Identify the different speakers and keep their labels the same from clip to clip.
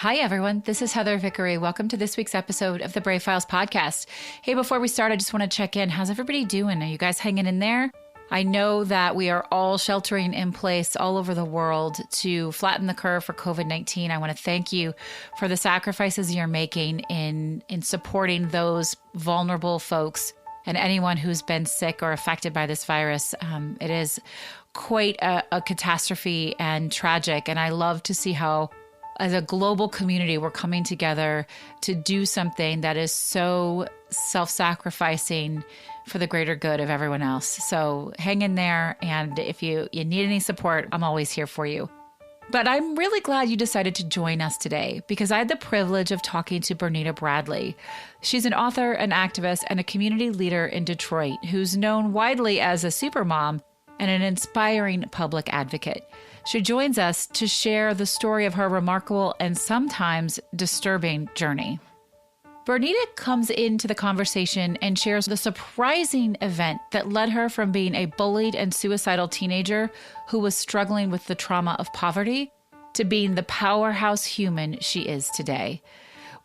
Speaker 1: Hi, everyone. This is Heather Vickery. Welcome to this week's episode of the Brave Files podcast. Hey, before we start, I just want to check in. How's everybody doing? Are you guys hanging in there? I know that we are all sheltering in place all over the world to flatten the curve for COVID-19. I want to thank you for the sacrifices you're making in supporting those vulnerable folks and anyone who's been sick or affected by this virus. It is quite a catastrophe and tragic. And I love to see how, as a global community, we're coming together to do something that is so self-sacrificing for the greater good of everyone else. So hang in there. And if you need any support, I'm always here for you. But I'm really glad you decided to join us today because I had the privilege of talking to Bernita Bradley. She's an author, an activist, and a community leader in Detroit who's known widely as a supermom and an inspiring public advocate. She joins us to share the story of her remarkable and sometimes disturbing journey. Bernita comes into the conversation and shares the surprising event that led her from being a bullied and suicidal teenager who was struggling with the trauma of poverty to being the powerhouse human she is today.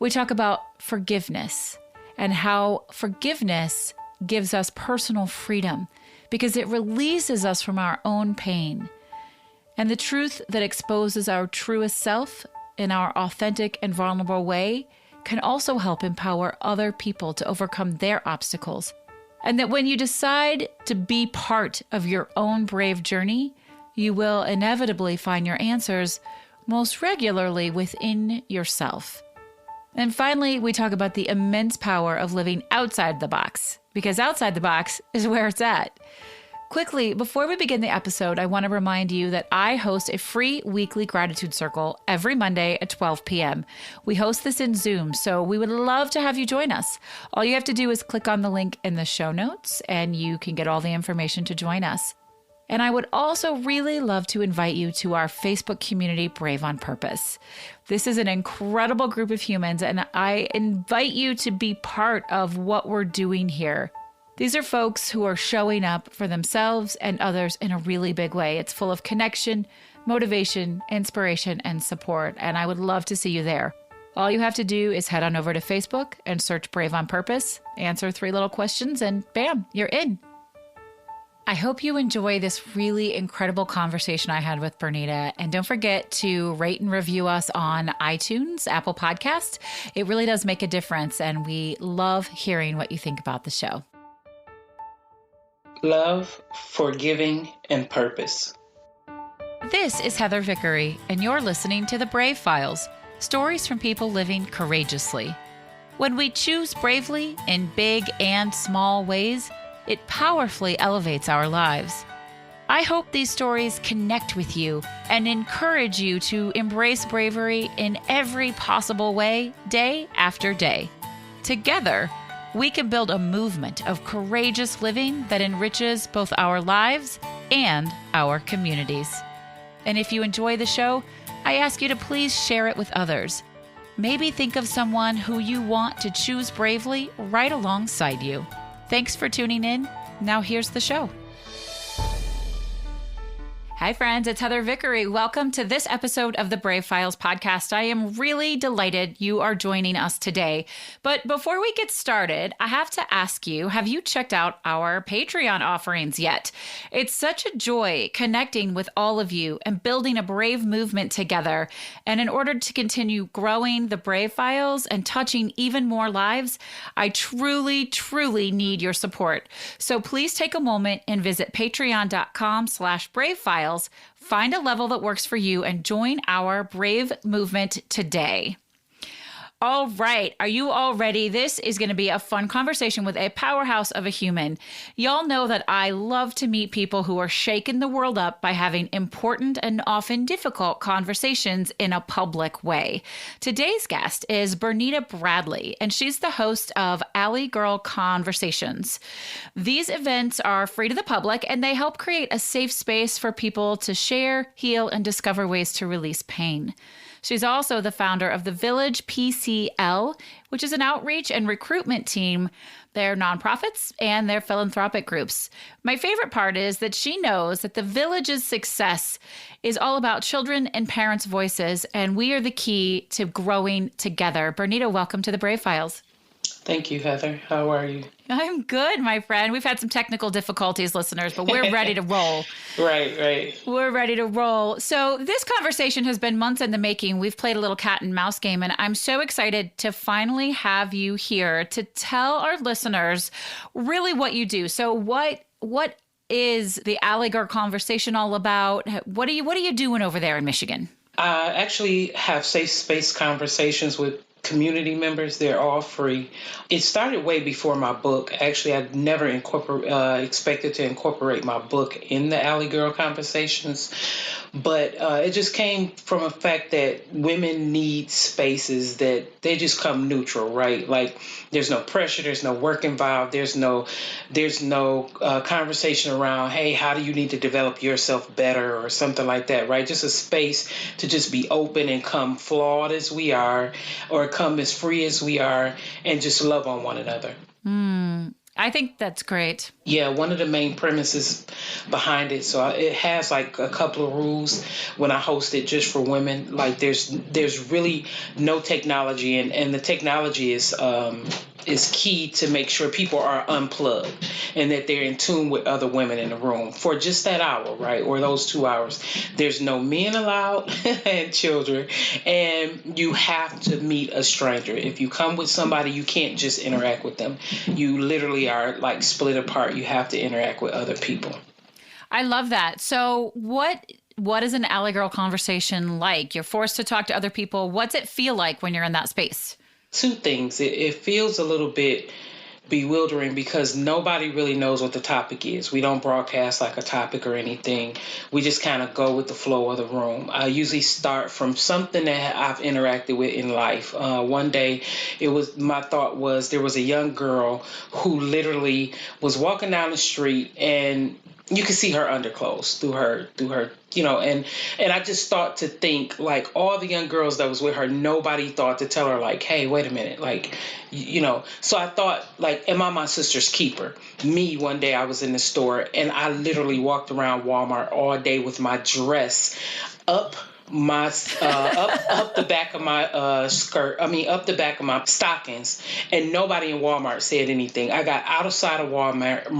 Speaker 1: We talk about forgiveness and how forgiveness gives us personal freedom because it releases us from our own pain, and the truth that exposes our truest self in our authentic and vulnerable way can also help empower other people to overcome their obstacles. And that when you decide to be part of your own brave journey, you will inevitably find your answers most regularly within yourself. And finally, we talk about the immense power of living outside the box, because outside the box is where it's at. Quickly, before we begin the episode, I want to remind you that I host a free weekly gratitude circle every Monday at 12 p.m. We host this in Zoom, so we would love to have you join us. All you have to do is click on the link in the show notes, and you can get all the information to join us. And I would also really love to invite you to our Facebook community, Brave on Purpose. This is an incredible group of humans, and I invite you to be part of what we're doing here. These are folks who are showing up for themselves and others in a really big way. It's full of connection, motivation, inspiration, and support, and I would love to see you there. All you have to do is head on over to Facebook and search Brave on Purpose, answer 3 little questions, and bam, you're in. I hope you enjoy this really incredible conversation I had with Bernita. And don't forget to rate and review us on iTunes, Apple Podcast. It really does make a difference, and we love hearing what you think about the show.
Speaker 2: Love, forgiving, and purpose.
Speaker 1: This is Heather Vickery, and you're listening to The Brave Files, stories from people living courageously. When we choose bravely in big and small ways, it powerfully elevates our lives. I hope these stories connect with you and encourage you to embrace bravery in every possible way, day after day. Together, we can build a movement of courageous living that enriches both our lives and our communities. And if you enjoy the show, I ask you to please share it with others. Maybe think of someone who you want to choose bravely right alongside you. Thanks for tuning in. Now here's the show. Hi, friends. It's Heather Vickery. Welcome to this episode of the Brave Files podcast. I am really delighted you are joining us today. But before we get started, I have to ask you, have you checked out our Patreon offerings yet? It's such a joy connecting with all of you and building a brave movement together. And in order to continue growing the Brave Files and touching even more lives, I truly, truly need your support. So please take a moment and visit patreon.com/bravefiles. Find a level that works for you and join our brave movement today. All right. Are you all ready? This is going to be a fun conversation with a powerhouse of a human. Y'all know that I love to meet people who are shaking the world up by having important and often difficult conversations in a public way. Today's guest is Bernita Bradley, and she's the host of Alley Girl Conversations. These events are free to the public, and they help create a safe space for people to share, heal, and discover ways to release pain. She's also the founder of the Village PCL, which is an outreach and recruitment team. They're nonprofits and they're philanthropic groups. My favorite part is that she knows that the Village's success is all about children and parents' voices, and we are the key to growing together. Bernita, welcome to the Brave Files.
Speaker 2: Thank you, Heather. How are you?
Speaker 1: I'm good, my friend. We've had some technical difficulties, listeners, but we're ready to roll.
Speaker 2: Right.
Speaker 1: We're ready to roll. So this conversation has been months in the making. We've played a little cat and mouse game, and I'm so excited to finally have you here to tell our listeners really what you do. So what is the Alley Girl conversation all about? What are you doing over there in Michigan?
Speaker 2: I actually have safe space conversations with community members. They're all free. It started way before my book. Actually, I never expected to incorporate my book in the Alley Girl conversations, but it just came from a fact that women need spaces that they just come neutral, right? Like there's no pressure, there's no work involved, there's no conversation around, hey, how do you need to develop yourself better or something like that, right? Just a space to just be open and come flawed as we are, or come as free as we are, and just love on one another.
Speaker 1: I think that's great.
Speaker 2: Yeah, one of the main premises behind it. So it has like a couple of rules when I host it just for women. Like there's really no technology, and the technology is key to make sure people are unplugged and that they're in tune with other women in the room for just that hour, right? Or those 2 hours. There's no men allowed and children, and you have to meet a stranger. If you come with somebody, you can't just interact with them. You literally are like split apart. You have to interact with other people.
Speaker 1: I love that. So what is an Alley Girl conversation like? You're forced to talk to other people. What's it feel like when you're in that space?
Speaker 2: Two things. It feels a little bit bewildering because nobody really knows what the topic is. We don't broadcast like a topic or anything. We just kind of go with the flow of the room. I usually start from something that I've interacted with in life. One day, my thought was there was a young girl who literally was walking down the street and you could see her underclothes through her, and I just thought to think like all the young girls that was with her, nobody thought to tell her like, hey, wait a minute, like, so I thought like, am I my sister's keeper? Me, one day I was in the store and I literally walked around Walmart all day with my dress up the back of my skirt. Up the back of my stockings, and nobody in Walmart said anything. I got outside of Walmart,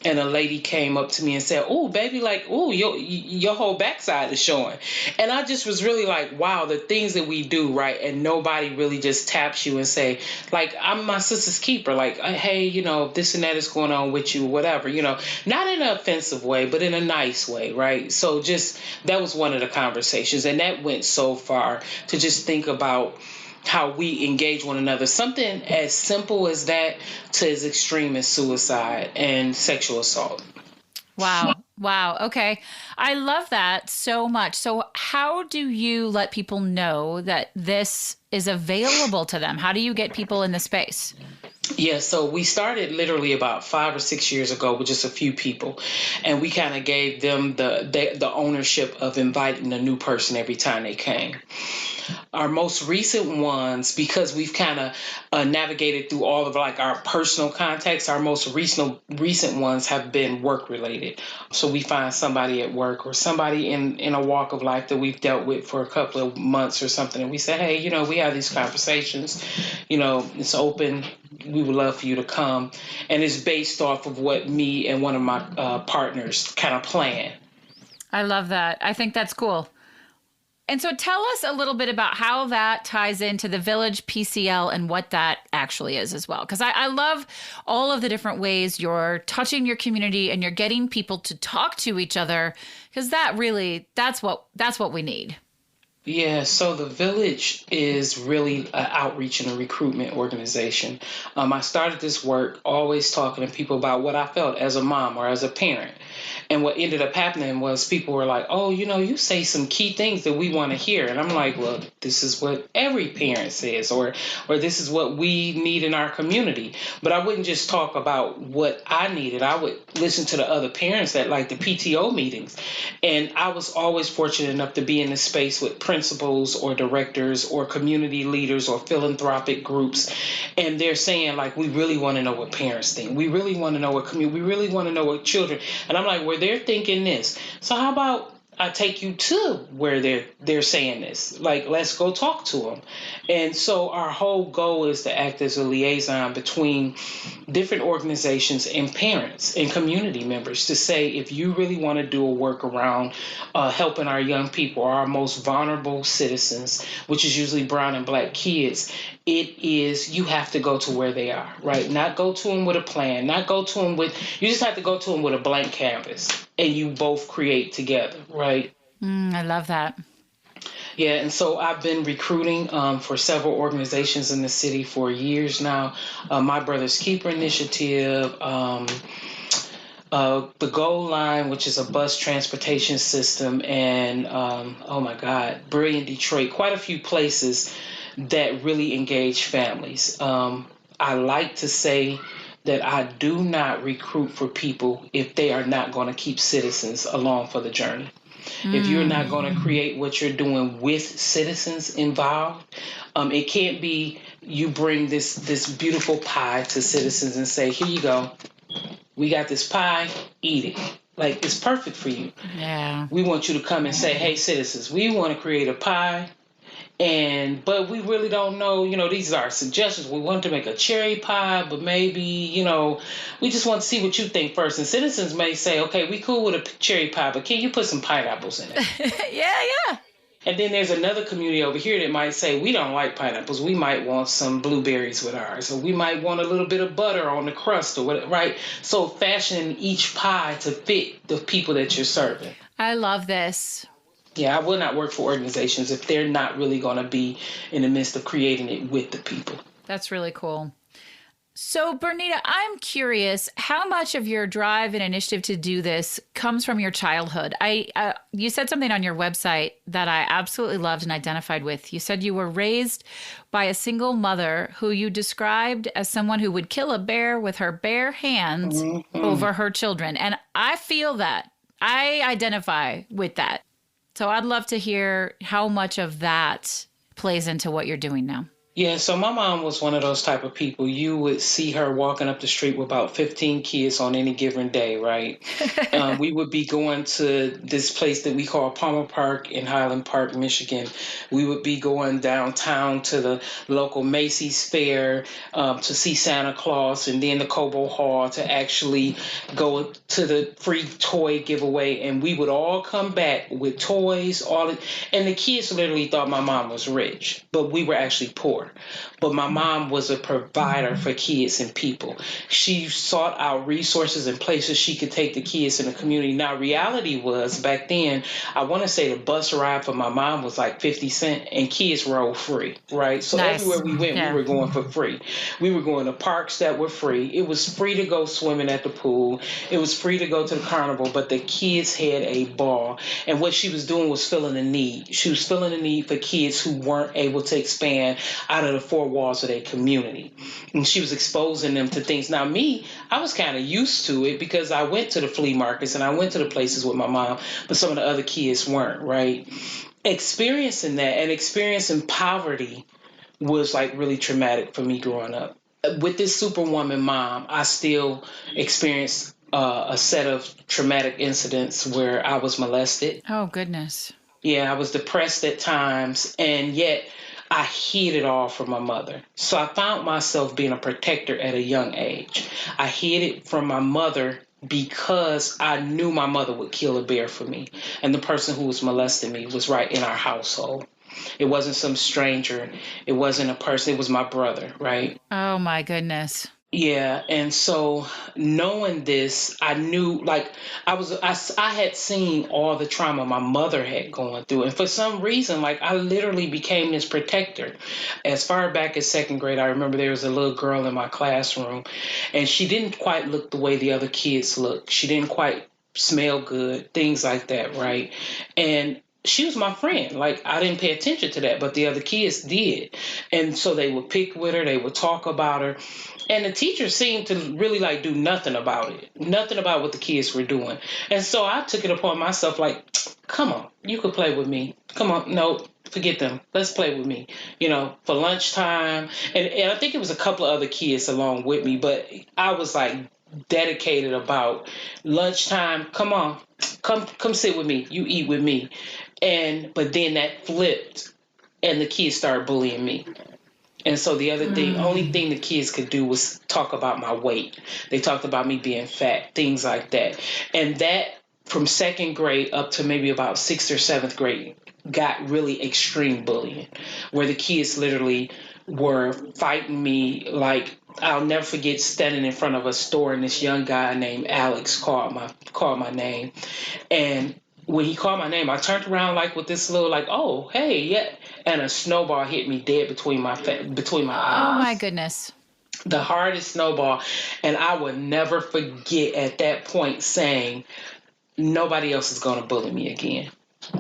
Speaker 2: and a lady came up to me and said, "Oh, baby, like, oh, your whole backside is showing." And I just was really like, wow, the things that we do, right? And nobody really just taps you and say, like, I'm my sister's keeper. Like, hey, this and that is going on with you, whatever. Not in an offensive way, but in a nice way, right? So just that was one of the conversations. And that went so far to just think about how we engage one another. Something as simple as that to as extreme as suicide and sexual assault.
Speaker 1: Wow. Okay. I love that so much. So how do you let people know that this is available to them? How do you get people in the space?
Speaker 2: Yeah, so we started literally about 5 or 6 years ago with just a few people, and we kind of gave them the ownership of inviting a new person every time they came. Our most recent ones, because we've kind of navigated through all of like our personal contacts, our most recent ones have been work related. So we find somebody at work or somebody in a walk of life that we've dealt with for a couple of months or something, and we say, hey, we have these conversations, it's open. We would love for you to come. And it's based off of what me and one of my partners kind of plan.
Speaker 1: I love that. I think that's cool. And so tell us a little bit about how that ties into the Village PCL and what that actually is as well. Because I love all of the different ways you're touching your community and you're getting people to talk to each other, because that's what we need.
Speaker 2: Yeah, so the Village is really an outreach and a recruitment organization. I started this work always talking to people about what I felt as a mom or as a parent. And what ended up happening was people were like, oh, you say some key things that we want to hear. And I'm like, well, this is what every parent says, or this is what we need in our community. But I wouldn't just talk about what I needed. I would listen to the other parents at like the PTO meetings. And I was always fortunate enough to be in a space with principals or directors or community leaders or philanthropic groups. And they're saying, like, we really want to know what parents think. We really want to know what community, we really want to know what children. And I'm like, well, they're thinking this. So how about I take you to where they're saying this? Like, let's go talk to them. And so our whole goal is to act as a liaison between different organizations and parents and community members to say, if you really want to do a work around helping our young people, our most vulnerable citizens, which is usually brown and black kids, you have to go to where they are, right? Not go to them with a plan, not go to them you just have to go to them with a blank canvas and you both create together, right?
Speaker 1: I love that.
Speaker 2: Yeah, and so I've been recruiting for several organizations in the city for years now. My Brother's Keeper Initiative, the Gold Line, which is a bus transportation system, and oh my God, Brilliant Detroit, quite a few places that really engage families. I like to say that I do not recruit for people if they are not going to keep citizens along for the journey. If you're not going to create what you're doing with citizens involved, it can't be you bring this beautiful pie to citizens and say, here you go. We got this pie, eat it. Like, it's perfect for you.
Speaker 1: Yeah.
Speaker 2: We want you to come and say, hey, citizens, we want to create a pie. But we really don't know, these are our suggestions. We want to make a cherry pie, but maybe, we just want to see what you think first. And citizens may say, okay, we cool with a cherry pie, but can you put some pineapples in it?
Speaker 1: Yeah.
Speaker 2: And then there's another community over here that might say, we don't like pineapples. We might want some blueberries with ours, or we might want a little bit of butter on the crust or whatever, right? So fashioning each pie to fit the people that you're serving.
Speaker 1: I love this.
Speaker 2: Yeah, I will not work for organizations if they're not really going to be in the midst of creating it with the people.
Speaker 1: That's really cool. So, Bernita, I'm curious, how much of your drive and initiative to do this comes from your childhood? You said something on your website that I absolutely loved and identified with. You said you were raised by a single mother who you described as someone who would kill a bear with her bare hands over her children. And I feel that. I identify with that. So I'd love to hear how much of that plays into what you're doing now.
Speaker 2: Yeah, so my mom was one of those type of people. You would see her walking up the street with about 15 kids on any given day, right? We would be going to this place that we call Palmer Park in Highland Park, Michigan. We would be going downtown to the local Macy's Fair to see Santa Claus, and then the Cobo Hall to actually go to the free toy giveaway. And we would all come back with toys, and the kids literally thought my mom was rich, but we were actually poor. But my mom was a provider for kids and people. She sought out resources and places she could take the kids in the community. Now, reality was back then, I want to say the bus ride for my mom was like 50 cents and kids rode free, right? So
Speaker 1: Nice.
Speaker 2: Everywhere we went, we were going for free. We were going to parks that were free. It was free to go swimming at the pool. It was free to go to the carnival, but the kids had a ball. And what she was doing was filling a need. She was filling a need for kids who weren't able to expand out of the four walls of their community. And she was exposing them to things. Now, me, I was kind of used to it because I went to the flea markets and I went to the places with my mom, but some of the other kids weren't, right? Experiencing that and experiencing poverty was like really traumatic for me growing up. With this Superwoman mom, I still experienced a set of traumatic incidents where I was molested.
Speaker 1: Oh, goodness. Yeah,
Speaker 2: I was depressed at times, and yet I hid it all from my mother. So I found myself being a protector at a young age. I hid it from my mother because I knew my mother would kill a bear for me. And the person who was molesting me was right in our household. It wasn't some stranger. It wasn't a person. It was my brother, right?
Speaker 1: Oh, my goodness.
Speaker 2: Yeah, and so knowing this, I knew, like, I had seen all the trauma my mother had gone through, and for some reason, like, I literally became this protector. As far back as second grade, I remember there was a little girl in my classroom, and she didn't quite look the way the other kids looked. She didn't quite smell good, things like that, right? And she was my friend. Like, I didn't pay attention to that, but the other kids did. And so they would pick with her, they would talk about her. And the teacher seemed to really like do nothing about it, nothing about what the kids were doing. And so I took it upon myself, like, come on, you could play with me. Come on, no, forget them. Let's play with me, for lunchtime. And I think it was a couple of other kids along with me, but I was like dedicated about lunchtime. Come on, come sit with me. You eat with me. But then that flipped, and the kids started bullying me. And so the only thing the kids could do was talk about my weight. They talked about me being fat, things like that. And that, from second grade up to maybe about sixth or seventh grade, got really extreme bullying, where the kids literally were fighting me. Like, I'll never forget standing in front of a store, and this young guy named Alex called my name. And when he called my name, I turned around like with this little like, oh, hey, yeah. And a snowball hit me dead between my eyes.
Speaker 1: Oh, my goodness.
Speaker 2: The hardest snowball. And I would never forget at that point saying, nobody else is going to bully me again.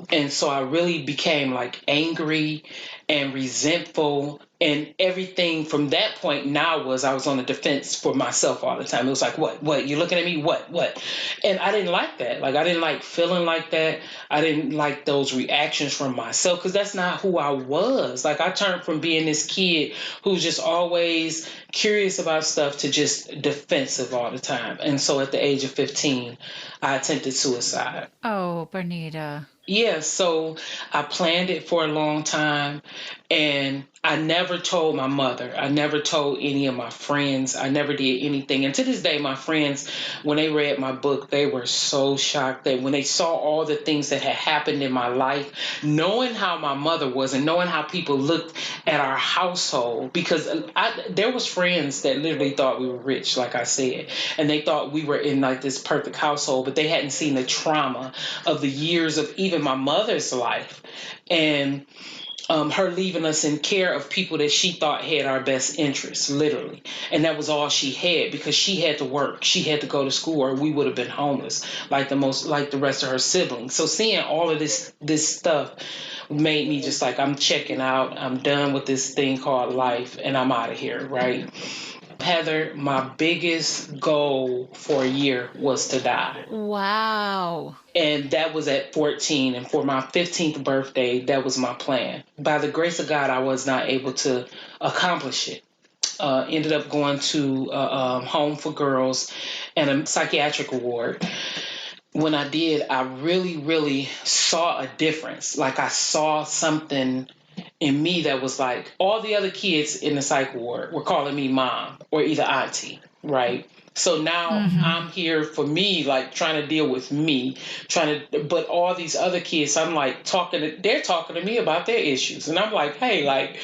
Speaker 2: And so I really became like angry and resentful, and everything from that point now was I was on the defense for myself all the time. It was like, what, you looking at me? What? And I didn't like that. Like, I didn't like feeling like that. I didn't like those reactions from myself, because that's not who I was. Like, I turned from being this kid who's just always curious about stuff to just defensive all the time. And so at the age of 15, I attempted suicide.
Speaker 1: Oh, Bernita.
Speaker 2: Yeah, so I planned it for a long time, and I never told my mother. I never told any of my friends. I never did anything. And to this day, my friends, when they read my book, they were so shocked that when they saw all the things that had happened in my life, knowing how my mother was and knowing how people looked at our household, because there was friends that literally thought we were rich, like I said, and they thought we were in like this perfect household, but they hadn't seen the trauma of the years of even my mother's life, and her leaving us in care of people that she thought had our best interests, literally. And that was all she had, because she had to work. She had to go to school, or we would have been homeless like the rest of her siblings. So seeing all of this stuff made me just like, I'm checking out. I'm done with this thing called life, and I'm out of here, right? Heather, my biggest goal for a year was to die.
Speaker 1: Wow.
Speaker 2: And that was at 14. And for my 15th birthday, that was my plan. By the grace of God, I was not able to accomplish it. Ended up going to Home for Girls and a psychiatric ward. When I did, I really, really saw a difference. Like, I saw something in me that was like, all the other kids in the psych ward were calling me mom or either auntie, right? So now I'm here for me, like trying to deal with me, but all these other kids, I'm like they're talking to me about their issues. And I'm like, hey, like,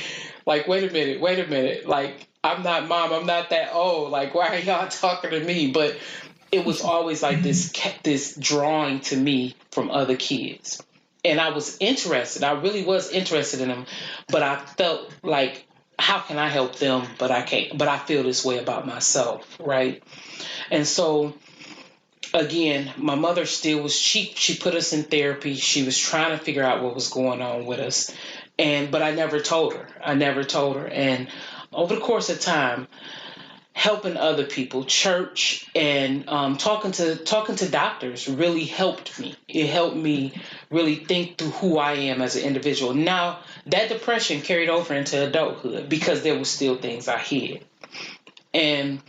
Speaker 2: wait a minute. Like, I'm not mom, I'm not that old. Like, why are y'all talking to me? But it was always like this drawing to me from other kids. And I was interested. I really was interested in them. But I felt like, how can I help them? But I can't. But I feel this way about myself, right? And so, again, my mother still was, she put us in therapy. She was trying to figure out what was going on with us. But I never told her. And over the course of time, helping other people, church, and talking to doctors really helped me. It helped me really think through who I am as an individual. Now, that depression carried over into adulthood because there were still things I hid. And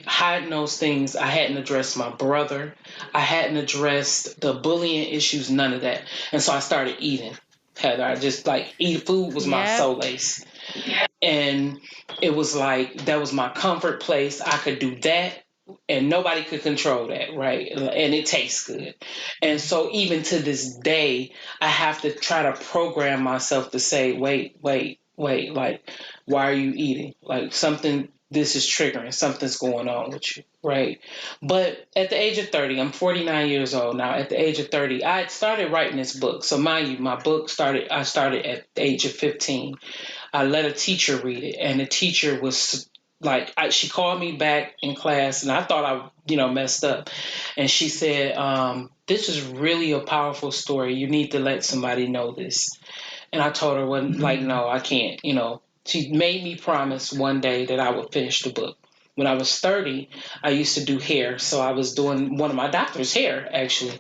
Speaker 2: hiding those things, I hadn't addressed my brother. I hadn't addressed the bullying issues, none of that. And so I started eating, Heather. I just food was my solace. And it was like, that was my comfort place. I could do that, and nobody could control that, right? And it tastes good. And so even to this day, I have to try to program myself to say, wait, like, why are you eating? Like, this is triggering, something's going on with you, right? But at the age of 30, I'm 49 years old now. At the age of 30, I had started writing this book. So mind you, my book I started at the age of 15. I let a teacher read it, and the teacher was she called me back in class, and I thought I messed up. And she said, this is really a powerful story. You need to let somebody know this. And I told her, well, no, I can't. She made me promise one day that I would finish the book. When I was 30, I used to do hair. So I was doing one of my doctor's hair, actually.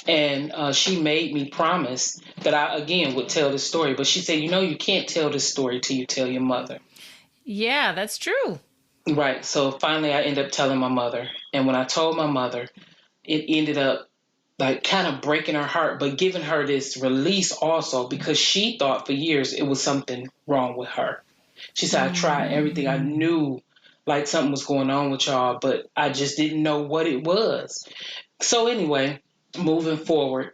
Speaker 2: And she made me promise that I, again, would tell the story. But she said, you can't tell this story till you tell your mother.
Speaker 1: Yeah, that's true.
Speaker 2: Right. So finally, I ended up telling my mother. And when I told my mother, it ended up like kind of breaking her heart, but giving her this release also, because she thought for years it was something wrong with her. She said, I tried everything. I knew like something was going on with y'all, but I just didn't know what it was. So anyway, moving forward,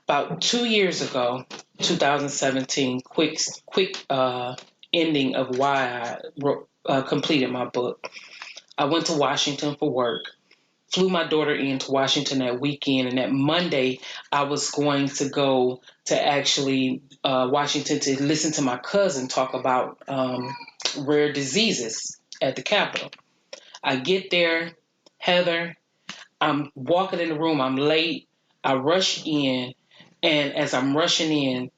Speaker 2: about 2 years ago, 2017, quick ending of why I completed my book. I went to Washington for work. Flew my daughter into Washington that weekend, and that Monday I was going to go to actually Washington to listen to my cousin talk about rare diseases at the Capitol. I get there, Heather, I'm walking in the room, I'm late, I rush in, and as I'm rushing in,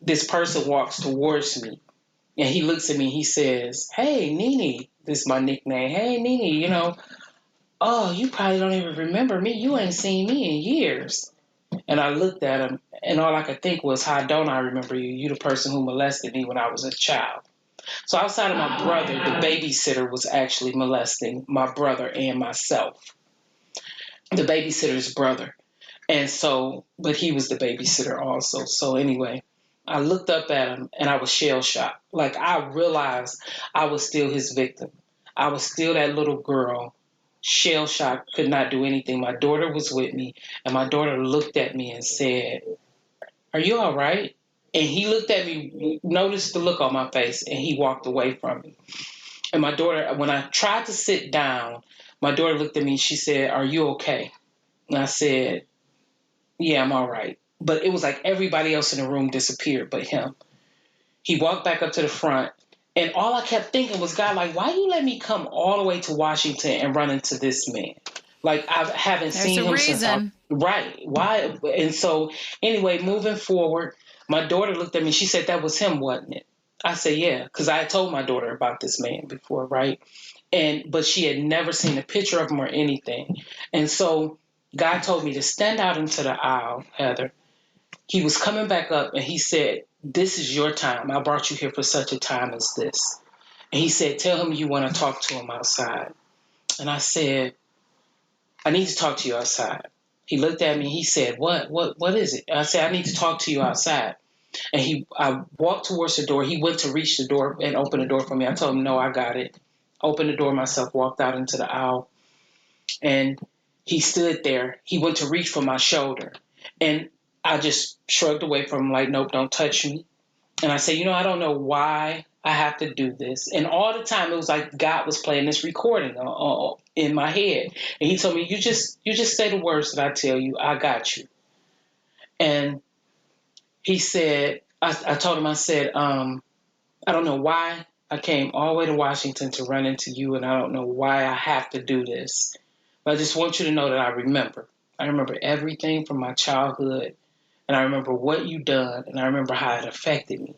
Speaker 2: this person walks towards me, and he looks at me, he says, hey, Nene, this is my nickname, hey, Nene, oh, you probably don't even remember me. You ain't seen me in years. And I looked at him, and all I could think was, how don't I remember you? You the person who molested me when I was a child. So outside of my brother, the babysitter was actually molesting my brother and myself. The babysitter's brother. And so, but he was the babysitter also. So anyway, I looked up at him, and I was shell-shocked. Like, I realized I was still his victim. I was still that little girl, shell-shocked, could not do anything. My daughter was with me, and my daughter looked at me and said, are you all right? And he looked at me, noticed the look on my face, and he walked away from me. And my daughter, when I tried to sit down, my daughter looked at me and she said, are you okay? And I said, yeah, I'm all right. But it was like everybody else in the room disappeared but him. He walked back up to the front, and all I kept thinking was, God, like, why you let me come all the way to Washington and run into this man? Like, I haven't seen him since right. Why? And so anyway, moving forward, my daughter looked at me. She said, that was him, wasn't it? I said, yeah, because I had told my daughter about this man before, right? But she had never seen a picture of him or anything. And so God told me to stand out into the aisle, Heather. He was coming back up, and he said, this is your time. I brought you here for such a time as this. And he said, tell him you want to talk to him outside. And I said, I need to talk to you outside. He looked at me. He said, what is it? I said, I need to talk to you outside. And I walked towards the door. He went to reach the door and open the door for me. I told him, no, I got it. Opened the door myself, walked out into the aisle. And he stood there. He went to reach for my shoulder. And I just shrugged away from him like, nope, don't touch me. And I said, I don't know why I have to do this. And all the time it was like God was playing this recording in my head. And he told me, you just say the words that I tell you. I got you. And he said, I told him, I said, I don't know why I came all the way to Washington to run into you. And I don't know why I have to do this. But I just want you to know that I remember. I remember everything from my childhood. And I remember what you done, and I remember how it affected me.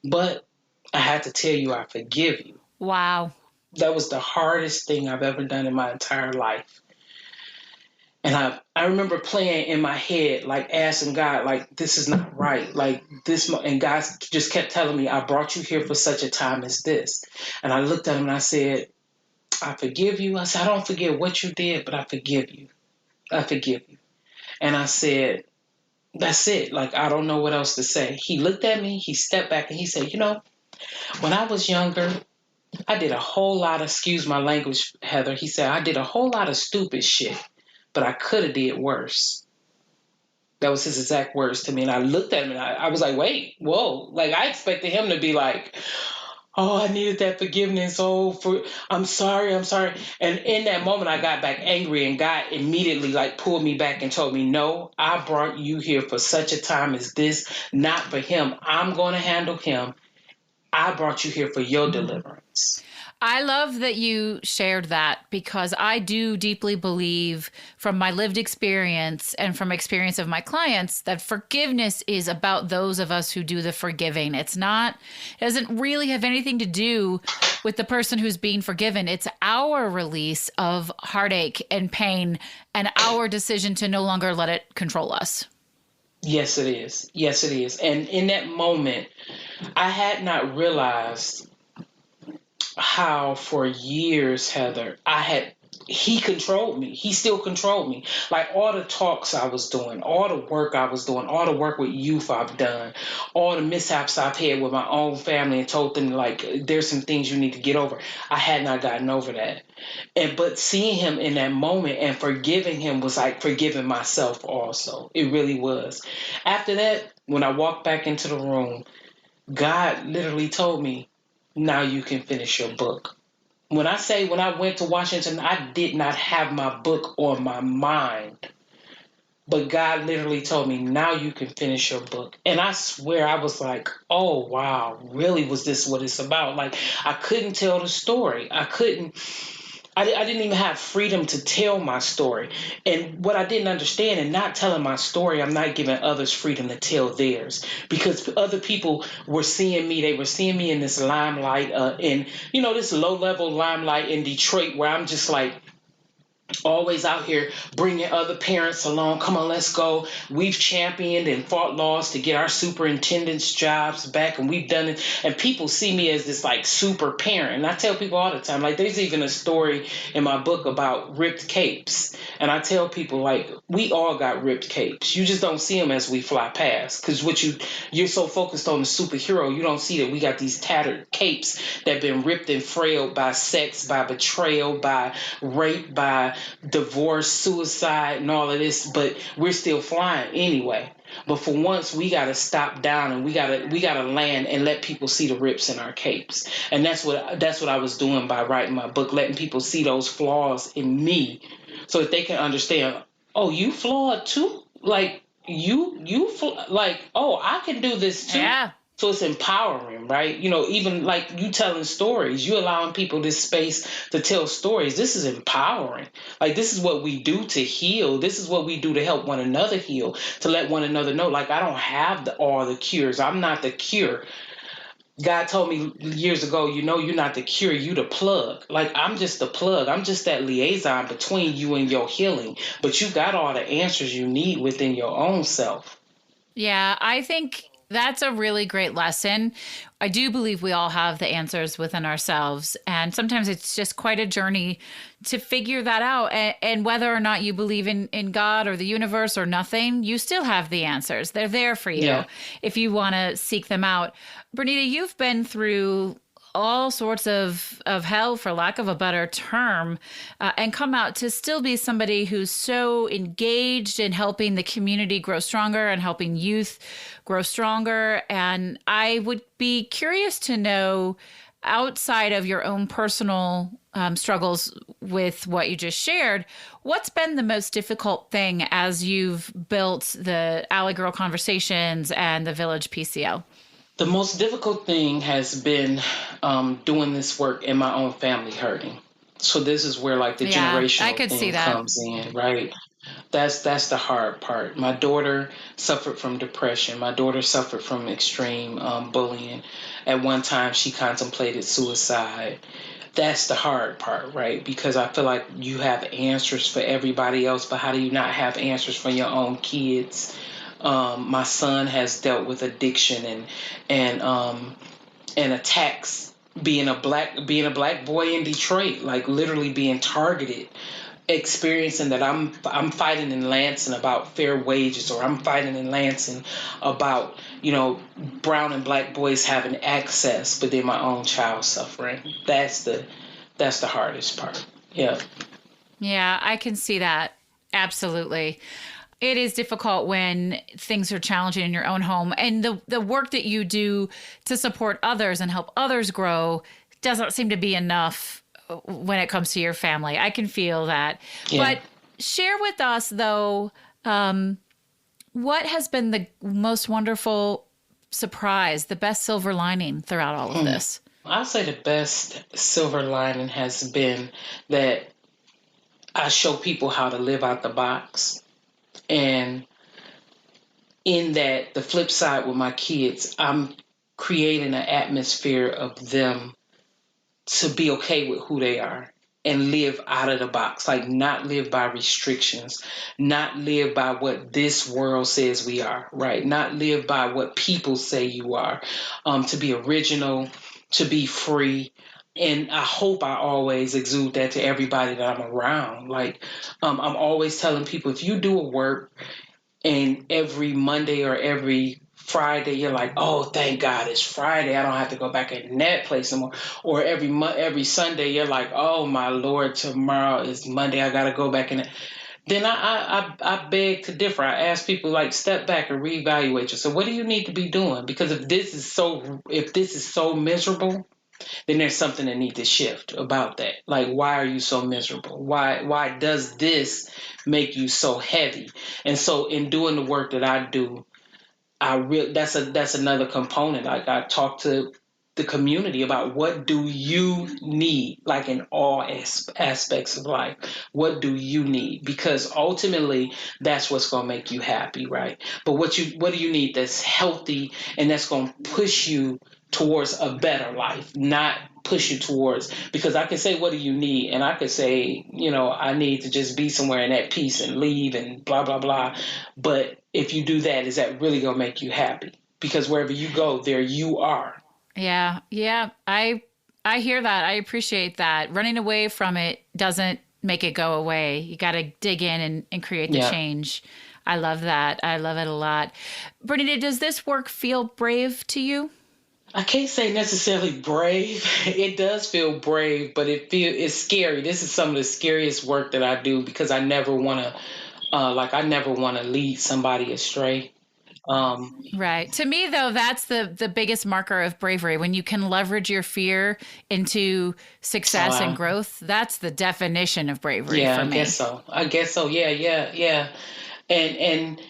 Speaker 2: But I had to tell you I forgive you.
Speaker 1: Wow.
Speaker 2: That was the hardest thing I've ever done in my entire life. And I remember playing in my head, like asking God, like, this is not right. Like this, and God just kept telling me, I brought you here for such a time as this. And I looked at him and I said, I forgive you. I said, I don't forget what you did, but I forgive you. I forgive you. And I said, that's it. Like, I don't know what else to say. He looked at me, he stepped back, and he said, when I was younger, I did a whole lot of, excuse my language, Heather. He said, I did a whole lot of stupid shit, but I could have did worse. That was his exact words to me. And I looked at him and I was like, wait, whoa. Like, I expected him to be like, oh, I needed that forgiveness. I'm sorry. And in that moment, I got back angry, and God immediately pulled me back and told me, no, I brought you here for such a time as this, not for him. I'm going to handle him. I brought you here for your deliverance.
Speaker 1: I love that you shared that, because I do deeply believe from my lived experience and from experience of my clients that forgiveness is about those of us who do the forgiving. It doesn't really have anything to do with the person who's being forgiven. It's our release of heartache and pain and our decision to no longer let it control us.
Speaker 2: Yes, it is. Yes, it is. And in that moment, I had not realized how for years, Heather, he controlled me. He still controlled me. Like all the talks I was doing, all the work I was doing, all the work with youth I've done, all the mishaps I've had with my own family and told them like, there's some things you need to get over. I had not gotten over that. But seeing him in that moment and forgiving him was like forgiving myself also. It really was. After that, when I walked back into the room, God literally told me, now you can finish your book. When I went to Washington, I did not have my book on my mind. But God literally told me, now you can finish your book. And I swear I was like, oh, wow, really was this what it's about? Like, I couldn't tell the story. I didn't even have freedom to tell my story. And what I didn't understand, in not telling my story, I'm not giving others freedom to tell theirs, because other people were seeing me. They were seeing me in this limelight, this low-level limelight in Detroit, where I'm just like, always out here bringing other parents along. Come on, let's go. We've championed and fought laws to get our superintendent's jobs back, and we've done it. And people see me as this like super parent. And I tell people all the time, like there's even a story in my book about ripped capes. And I tell people like we all got ripped capes. You just don't see them as we fly past, because you're so focused on the superhero, you don't see that we got these tattered capes that have been ripped and frailed by sex, by betrayal, by rape, by divorce, suicide, and all of this, but we're still flying anyway. But for once, we got to stop down and we got to land and let people see the rips in our capes. And that's what I was doing by writing my book, letting people see those flaws in me, so that they can understand. Oh, you flawed too? Like oh, I can do this too.
Speaker 1: Yeah.
Speaker 2: So it's empowering, right? Even like you telling stories, you allowing people this space to tell stories. This is empowering. Like this is what we do to heal. This is what we do to help one another heal, to let one another know, like, I don't have all the cures. I'm not the cure. God told me years ago, you're not the cure, you the plug. Like, I'm just the plug. I'm just that liaison between you and your healing. But you got all the answers you need within your own self.
Speaker 1: Yeah, I think that's a really great lesson. I do believe we all have the answers within ourselves. And sometimes it's just quite a journey to figure that out. And whether or not you believe in God or the universe or nothing, you still have the answers. They're there for you if you want to seek them out. Bernita, you've been through all sorts of hell, for lack of a better term, and come out to still be somebody who's so engaged in helping the community grow stronger and helping youth grow stronger. And I would be curious to know, outside of your own personal struggles with what you just shared, what's been the most difficult thing as you've built the Alley Girl Conversations and the Village PCO?
Speaker 2: The most difficult thing has been doing this work in my own family hurting. So this is where like the generational thing comes in, right? That's the hard part. My daughter suffered from depression. My daughter suffered from extreme bullying. At one time, she contemplated suicide. That's the hard part, right? Because I feel like you have answers for everybody else, but how do you not have answers for your own kids? My son has dealt with addiction and attacks, being a black boy in Detroit, like literally being targeted, experiencing that I'm fighting in Lansing about fair wages, or I'm fighting in Lansing about brown and black boys having access, but then my own child suffering. That's the hardest part.
Speaker 1: Yeah, I can see that. Absolutely. It is difficult when things are challenging in your own home, and the work that you do to support others and help others grow doesn't seem to be enough when it comes to your family. I can feel that. Yeah. But share with us, though, what has been the most wonderful surprise, the best silver lining throughout all of this?
Speaker 2: I'll say the best silver lining has been that I show people how to live out the box. And in that, the flip side with my kids, I'm creating an atmosphere of them to be okay with who they are and live out of the box, like not live by restrictions, not live by what this world says we are, right? Not live by what people say you are, to be original, to be free. And I hope I always exude that to everybody that I'm around. Like, I'm always telling people, if you do a work and every Monday or every Friday, you're like, oh, thank God it's Friday. I don't have to go back in that place anymore. Or every Sunday, you're like, oh, my Lord, tomorrow is Monday. I got to go back in it. Then I beg to differ. I ask people, like, step back and reevaluate yourself. What do you need to be doing? Because if this is so miserable, then there's something that needs to shift about that. Like, why are you so miserable? Why does this make you so heavy? And so in doing the work that I do, that's another component. Like, I talk to the community about what do you need, like in all aspects of life. What do you need? Because ultimately, that's what's going to make you happy, right? But what do you need that's healthy and that's going to push you towards a better life, not push you towards, because I can say, what do you need? And I could say, I need to just be somewhere in that peace and leave and blah, blah, blah. But if you do that, is that really going to make you happy? Because wherever you go, there you are.
Speaker 1: Yeah. Yeah. I hear that. I appreciate that. Running away from it doesn't make it go away. You got to dig in and create the change. I love that. I love it a lot. Bernita, does this work feel brave to you?
Speaker 2: I can't say necessarily brave. It does feel brave, but it's scary. This is some of the scariest work that I do because I never want to lead somebody astray.
Speaker 1: Right. To me, though, that's the biggest marker of bravery. When you can leverage your fear into success and growth, that's the definition of bravery for me.
Speaker 2: I guess so. Yeah. And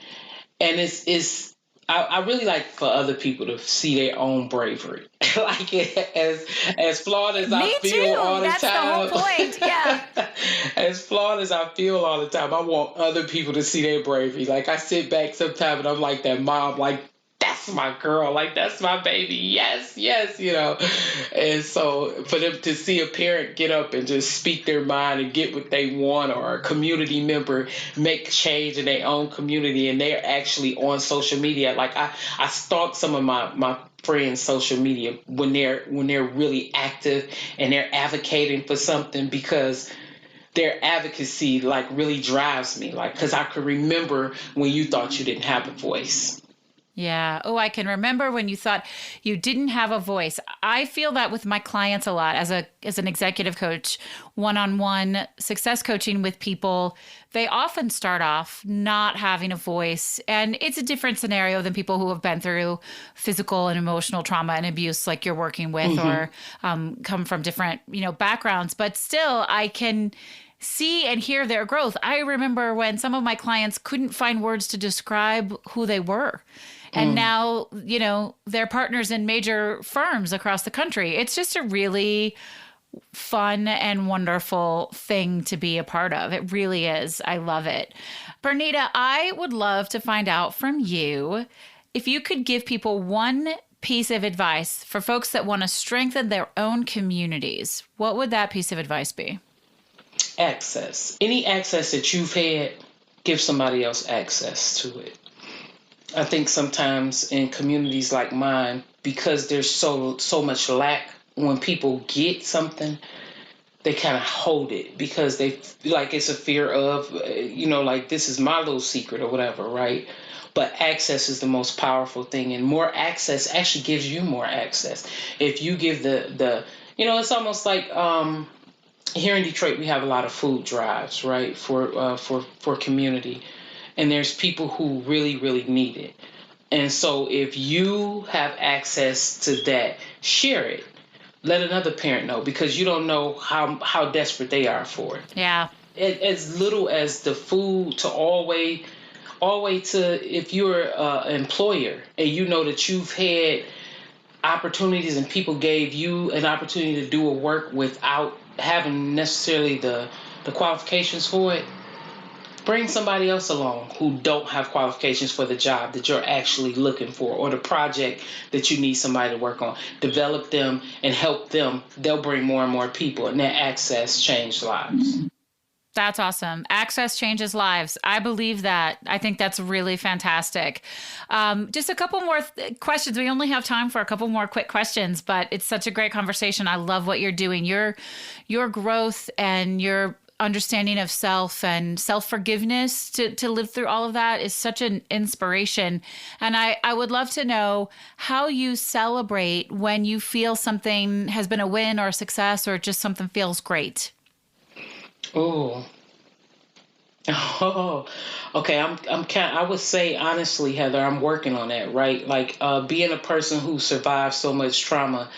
Speaker 2: it's I really like for other people to see their own bravery. Like, as flawed as I feel all the time.
Speaker 1: That's the whole point. Yeah.
Speaker 2: As flawed as I feel all the time, I want other people to see their bravery. Like, I sit back sometimes and I'm like that mom, like, that's my girl, like, that's my baby. Yes, And so for them to see a parent get up and just speak their mind and get what they want, or a community member make change in their own community, and they're actually on social media. Like, I stalk some of my friends' social media when they're really active and they're advocating for something, because their advocacy, like, really drives me. Like, because I could remember when you thought you didn't have a voice.
Speaker 1: Yeah. Oh, I can remember when you thought you didn't have a voice. I feel that with my clients a lot as an executive coach, one-on-one success coaching with people. They often start off not having a voice, and it's a different scenario than people who have been through physical and emotional trauma and abuse like you're working with, or come from different, backgrounds. But still, I can see and hear their growth. I remember when some of my clients couldn't find words to describe who they were. And now, they're partners in major firms across the country. It's just a really fun and wonderful thing to be a part of. It really is. I love it. Bernita, I would love to find out from you if you could give people one piece of advice for folks that want to strengthen their own communities. What would that piece of advice be?
Speaker 2: Access. Any access that you've had, give somebody else access to it. I think sometimes in communities like mine, because there's so much lack, when people get something, they kind of hold it because they like it's a fear of, like, this is my little secret or whatever, right? But access is the most powerful thing, and more access actually gives you more access. If you give the it's almost like here in Detroit, we have a lot of food drives, right, for community. And there's people who really, really need it. And so if you have access to that, share it. Let another parent know, because you don't know how desperate they are for it.
Speaker 1: Yeah.
Speaker 2: As little as the food to always all the way to if you're an employer and you know that you've had opportunities and people gave you an opportunity to do a work without having necessarily the qualifications for it. Bring somebody else along who don't have qualifications for the job that you're actually looking for or the project that you need somebody to work on. Develop them and help them. They'll bring more and more people, and that access changes lives.
Speaker 1: That's awesome. Access changes lives. I believe that. I think that's really fantastic. Just a couple more questions. We only have time for a couple more quick questions, but it's such a great conversation. I love what you're doing. Your growth and your understanding of self and self-forgiveness to live through all of that is such an inspiration. And I would love to know how you celebrate when you feel something has been a win or a success or just something feels great.
Speaker 2: Oh, okay. I would say honestly, Heather, I'm working on that, right? Like, being a person who survived so much trauma,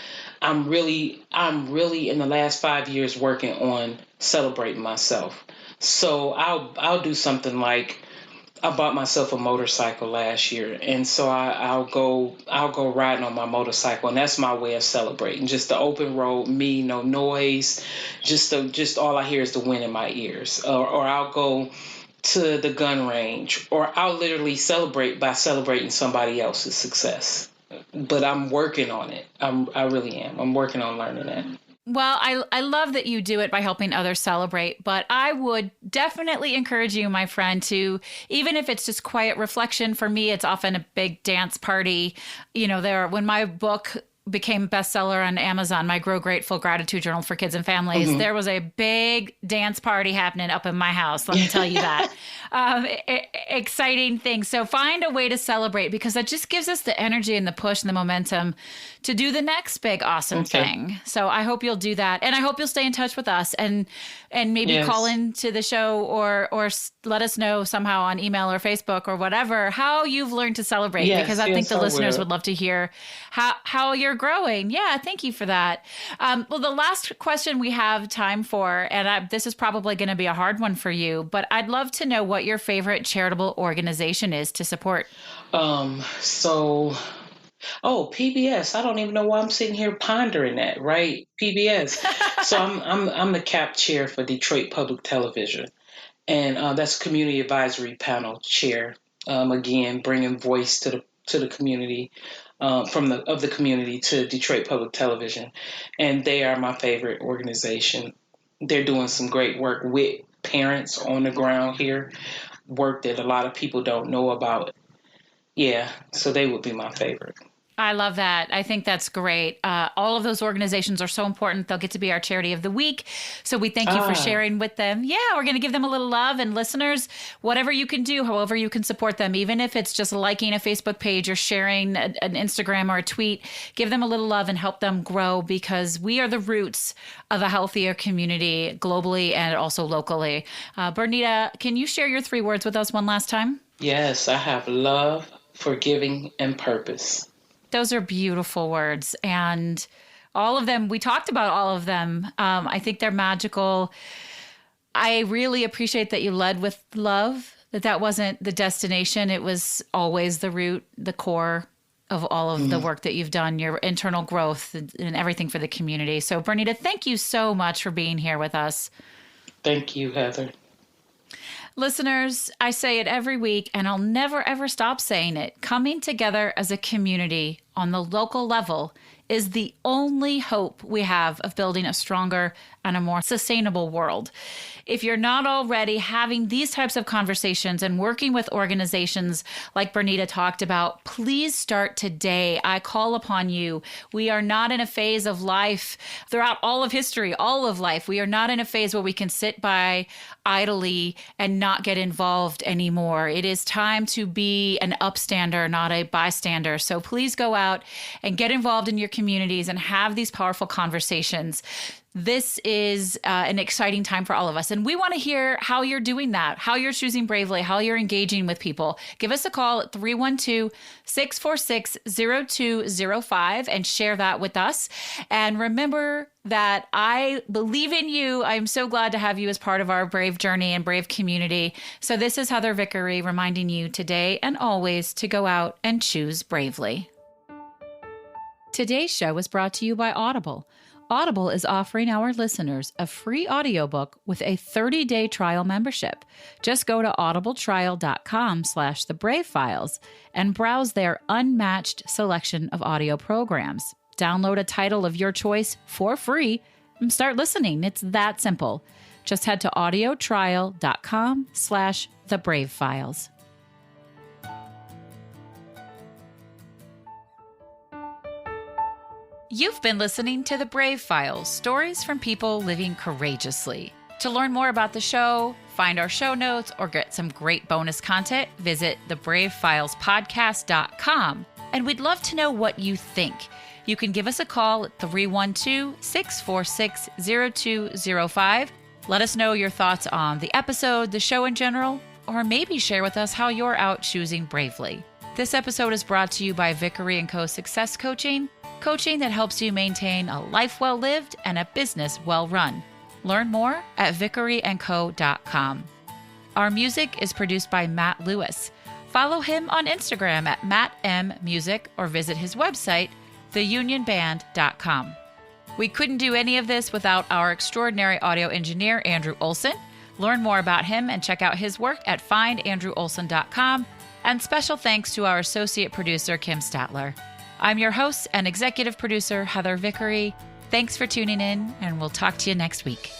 Speaker 2: I'm really in the last 5 years working on celebrating myself. So I'll do something like I bought myself a motorcycle last year, and so I'll go riding on my motorcycle, and that's my way of celebrating. Just the open road, me, no noise, just all I hear is the wind in my ears. Or I'll go to the gun range, or I'll literally celebrate by celebrating somebody else's success. But I'm working on it. I really am. I'm working on learning that.
Speaker 1: Well, I love that you do it by helping others celebrate, but I would definitely encourage you, my friend, to, even if it's just quiet reflection, for me, it's often a big dance party. When my book became bestseller on Amazon, my Grow Grateful Gratitude Journal for Kids and Families, there was a big dance party happening up in my house. Let me tell you that. Exciting thing. So find a way to celebrate, because that just gives us the energy and the push and the momentum to do the next big awesome thing. So I hope you'll do that. And I hope you'll stay in touch with us and maybe call into the show or let us know somehow on email or Facebook or whatever, how you've learned to celebrate, because I think the listeners would love to hear how you're growing. Yeah. Thank you for that. Well, the last question we have time for, and this is probably going to be a hard one for you, but I'd love to know what your favorite charitable organization is to support.
Speaker 2: PBS. I don't even know why I'm sitting here pondering that, right? PBS. So I'm the CAP chair for Detroit Public Television, and that's Community Advisory Panel chair. Again, bringing voice to the community, from the community to Detroit Public Television, and they are my favorite organization. They're doing some great work with parents on the ground here, work that a lot of people don't know about. Yeah, so they would be my favorite.
Speaker 1: I love that. I think that's great. All of those organizations are so important. They'll get to be our charity of the week. So we thank you for sharing with them. Yeah, we're going to give them a little love. And listeners, whatever you can do, however you can support them, even if it's just liking a Facebook page or sharing an Instagram or a tweet, give them a little love and help them grow, because we are the roots of a healthier community globally and also locally. Bernita, can you share your 3 words with us one last time?
Speaker 2: Yes, I have love, forgiving, and purpose.
Speaker 1: Those are beautiful words. And all of them, we talked about all of them. I think they're magical. I really appreciate that you led with love, that wasn't the destination. It was always the root, the core of all of the work that you've done, your internal growth and everything for the community. So Bernita, thank you so much for being here with us.
Speaker 2: Thank you, Heather.
Speaker 1: Listeners, I say it every week, and I'll never, ever stop saying it. Coming together as a community on the local level is the only hope we have of building a stronger and a more sustainable world. If you're not already having these types of conversations and working with organizations like Bernita talked about, please start today. I call upon you. We are not in a phase of life throughout all of history, all of life. We are not in a phase where we can sit by idly and not get involved anymore. It is time to be an upstander, not a bystander. So please go out and get involved in your communities and have these powerful conversations. This is an exciting time for all of us. And we want to hear how you're doing that, how you're choosing bravely, how you're engaging with people. Give us a call at 312-646-0205 and share that with us. And remember that I believe in you. I'm so glad to have you as part of our Brave journey and Brave community. So this is Heather Vickery reminding you today and always to go out and choose bravely. Today's show was brought to you by Audible. Audible is offering our listeners a free audiobook with a 30-day trial membership. Just go to audibletrial.com/thebravefiles and browse their unmatched selection of audio programs. Download a title of your choice for free and start listening. It's that simple. Just head to audiotrial.com/thebravefiles. You've been listening to The Brave Files, stories from people living courageously. To learn more about the show, find our show notes, or get some great bonus content, visit thebravefilespodcast.com. And we'd love to know what you think. You can give us a call at 312-646-0205. Let us know your thoughts on the episode, the show in general, or maybe share with us how you're out choosing bravely. This episode is brought to you by Vickery & Co. Success Coaching, coaching that helps you maintain a life well lived and a business well run. Learn more at vickeryandco.com. Our music is produced by Matt Lewis. Follow him on Instagram at mattmmusic or visit his website, theunionband.com. We couldn't do any of this without our extraordinary audio engineer, Andrew Olson. Learn more about him and check out his work at findandrewolson.com. And special thanks to our associate producer, Kim Statler. I'm your host and executive producer, Heather Vickery. Thanks for tuning in, and we'll talk to you next week.